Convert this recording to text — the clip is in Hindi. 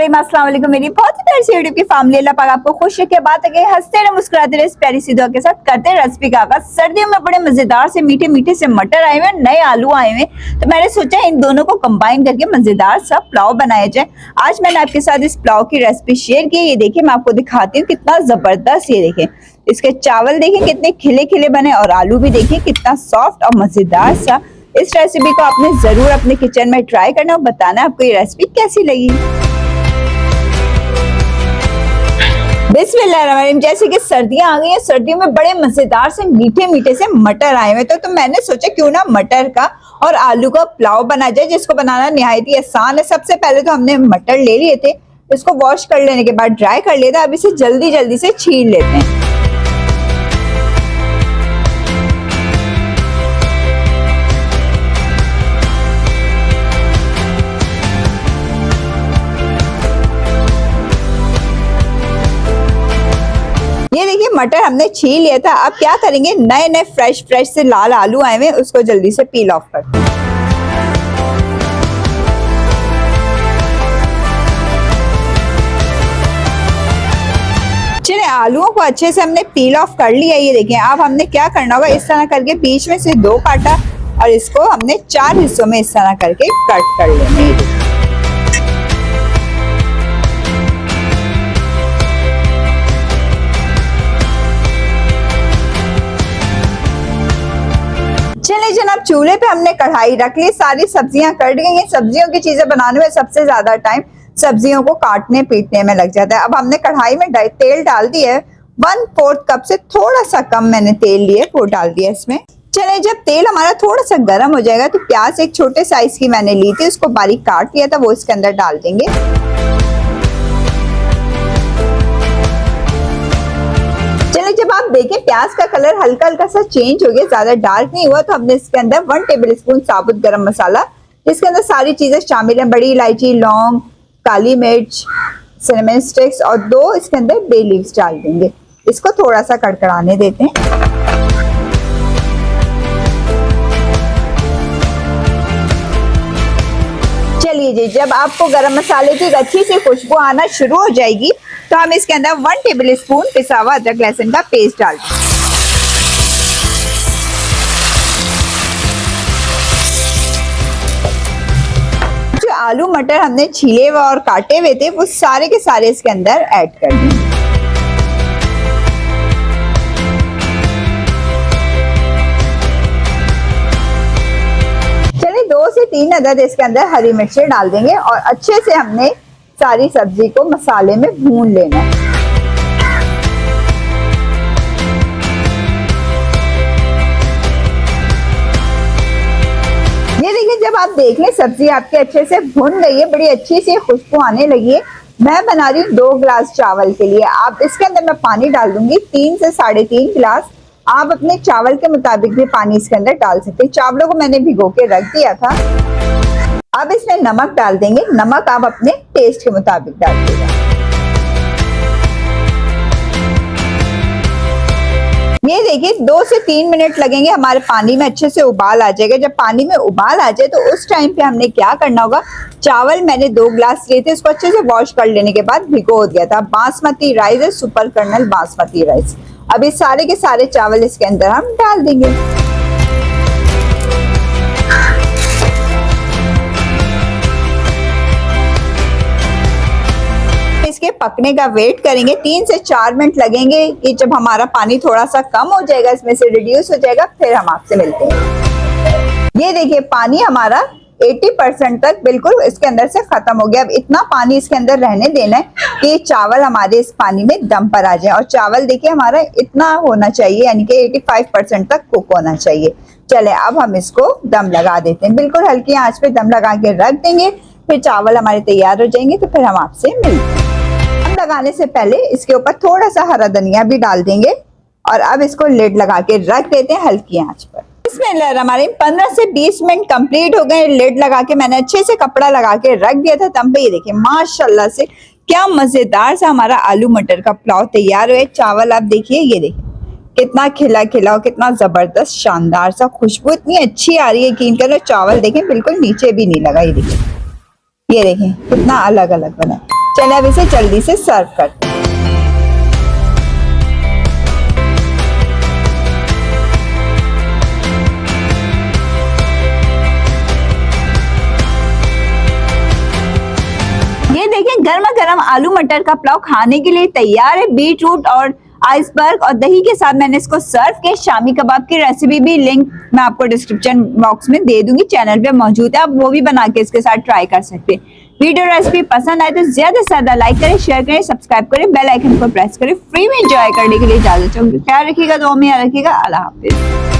अस्सलाम वालेकुम मेरी बहुत ही प्यारी सी यूट्यूब की फैमिली। अल्लाह पाक आपको खुश रखे, बात है हंसते रहे मुस्कुराते रहे। इस प्यारी सी दुआ के साथ करते हैं रेसिपी का आगाज। सर्दियों में बड़े मजेदार से मीठे मीठे से मटर आए हुए, नए आलू आए हुए, तो मैंने सोचा इन दोनों को कंबाइन करके मजेदार सा पुलाव बनाया जाए। आज मैंने आपके साथ इस पुलाव की रेसिपी शेयर की। ये देखिए मैं आपको दिखाती हूँ कितना जबरदस्त। ये देखिए इसके चावल देखिए कितने खिले खिले बने और आलू भी देखिए कितना सॉफ्ट और मजेदार सा। इस रेसिपी को आपने जरूर अपने किचन में ट्राई करना और बताना आपको ये रेसिपी कैसी लगी। बिस्मिल्लाहिर्रहमानिर्रहीम। जैसे कि सर्दियां आ गई हैं, सर्दियों में बड़े मजेदार से मीठे मीठे से मटर आए हुए तो मैंने सोचा क्यों ना मटर का और आलू का पुलाव बना जाए, जिसको बनाना निहायत ही आसान है। सबसे पहले तो हमने मटर ले लिए थे, इसको वॉश कर लेने के बाद ड्राई कर लिया था। अब इसे जल्दी जल्दी से छील लेते हैं। ये देखिए मटर हमने छील लिया था। अब क्या करेंगे, नए नए फ्रेश से लाल आलू आए हुए, उसको जल्दी से पील ऑफ कर। चलिए आलूओं को अच्छे से हमने पील ऑफ कर लिया। ये देखिए अब हमने क्या करना होगा, इस तरह करके बीच में से 2 काटा और इसको हमने 4 हिस्सों में इस तरह करके कट कर लेंगे। चलिए जनाब, चूल्हे पे हमने कढ़ाई रख ली, सारी सब्जियां कट गई हैं। सब्जियों की चीजें बनाने में सबसे ज्यादा टाइम सब्जियों को काटने पीटने में लग जाता है। अब हमने कढ़ाई में तेल डाल दिया है, 1/4 कप से थोड़ा सा कम मैंने तेल लिए, वो डाल दिया इसमें। चलिए जब तेल हमारा थोड़ा सा गर्म हो जाएगा तो प्याज एक छोटे साइज की मैंने ली थी, उसको बारीक काट लिया था, वो इसके अंदर डाल देंगे। जब आप देखें प्याज का कलर हल्का हल्का सा चेंज हो गया, ज्यादा डार्क नहीं हुआ, तो हमने इसके अंदर 1 टेबलस्पून साबुत गरम मसाला, जिसके अंदर सारी चीजें शामिल हैं, बड़ी इलायची, लौंग, काली मिर्च, सिनेमन स्टिक्स और 2 इसके अंदर बे लीव्स डाल देंगे। इसको थोड़ा सा कड़कड़ाने देते हैं। चलिए जी, जब आपको गरम मसाले की अच्छी सी खुशबू आना शुरू हो जाएगी तो हम इसके अंदर 1 टेबलस्पून पिसा हुआ अदरक लहसुन का पेस्ट डाल दें। जो आलू मटर हमने छीले हुए और काटे हुए थे वो सारे के सारे इसके अंदर ऐड कर दें। चलिए 2 से 3 अदद इसके अंदर हरी मिर्चें डाल देंगे और अच्छे से हमने सारी सब्जी को मसाले में भून लेना है। ये देखिए जब आप देख लें सब्जी आपके अच्छे से भुन गई है, बड़ी अच्छी सी खुशबू आने लगी है। मैं बना रही हूँ 2 गिलास चावल के लिए। आप इसके अंदर मैं पानी डाल दूंगी 3 से 3.5 गिलास। आप अपने चावल के मुताबिक भी पानी इसके अंदर डाल सकते हैं। चावलों को मैंने भिगो के रख दिया था। अब इसमें नमक डाल देंगे, नमक आप अपने टेस्ट के मुताबिक डालिएगा। ये देखिए 2 से 3 मिनट लगेंगे, हमारे पानी में अच्छे से उबाल आ जाएगा। जब पानी में उबाल आ जाए तो उस टाइम पे हमने क्या करना होगा, चावल मैंने 2 गिलास लिए थे, उसको अच्छे से वॉश कर लेने के बाद भिगो दिया था। बासमती राइस है, सुपर कर्नल बासमती राइस। अब इस सारे के सारे चावल इसके अंदर हम डाल देंगे। इसके पकने का वेट करेंगे, 3 से 4 मिनट लगेंगे कि जब हमारा पानी थोड़ा सा कम हो जाएगा, इसमें से रिड्यूस हो जाएगा, फिर हम आपसे मिलते हैं। ये देखिए पानी हमारा 80% तक बिल्कुल इसके अंदर से खत्म हो गया। अब इतना पानी इसके अंदर रहने देना है कि चावल हमारे इस पानी में दम पर आ जाए। और चावल देखिए हमारा इतना होना चाहिए, यानी कि 85% तक कुक होना चाहिए। चले अब हम इसको दम लगा देते हैं, बिल्कुल हल्की आंच पे दम लगा के रख देंगे। फिर चावल हमारे तैयार हो जाएंगे तो फिर हम आपसे मिलते हैं। लगाने से पहले इसके ऊपर थोड़ा सा हरा धनिया भी डाल देंगे और अब इसको लिड लगा के रख देते हैं हल्की आंच पर। इसमें हमारे 15 से 20 मिनट कंप्लीट हो गए। लिड लगा के मैंने अच्छे से कपड़ा लगा के रख दिया था दम पे। ये देखिए माशाल्लाह से क्या मजेदार सा हमारा आलू मटर का पुलाव तैयार हुआ है। चावल आप देखिए, ये देखिए कितना खिला खिला और कितना जबरदस्त शानदार सा, खुशबू इतनी अच्छी आ रही है। यकीन करो चावल देखें बिल्कुल नीचे भी नहीं लगा। ये देखिए कितना अलग अलग बना। चलिए अब इसे जल्दी से सर्व करते हैं। ये देखिए गर्मा गर्म आलू मटर का पुलाव खाने के लिए तैयार है। बीट रूट और आइसबर्ग और दही के साथ मैंने इसको सर्व किया। शामी कबाब की रेसिपी भी लिंक मैं आपको डिस्क्रिप्शन बॉक्स में दे दूंगी, चैनल पे मौजूद है, आप वो भी बना के इसके साथ ट्राई कर सकते हैं। वीडियो रेसिपी पसंद आए तो ज्यादा से ज्यादा लाइक करें, शेयर करें, सब्सक्राइब करें, बेल आइकन को प्रेस करें। फ्री में एंजॉय करने के लिए इजाजत चाहूंगी। ख्याल रखिएगा, दुआ में याद रखिएगा। अल्लाह हाफिज।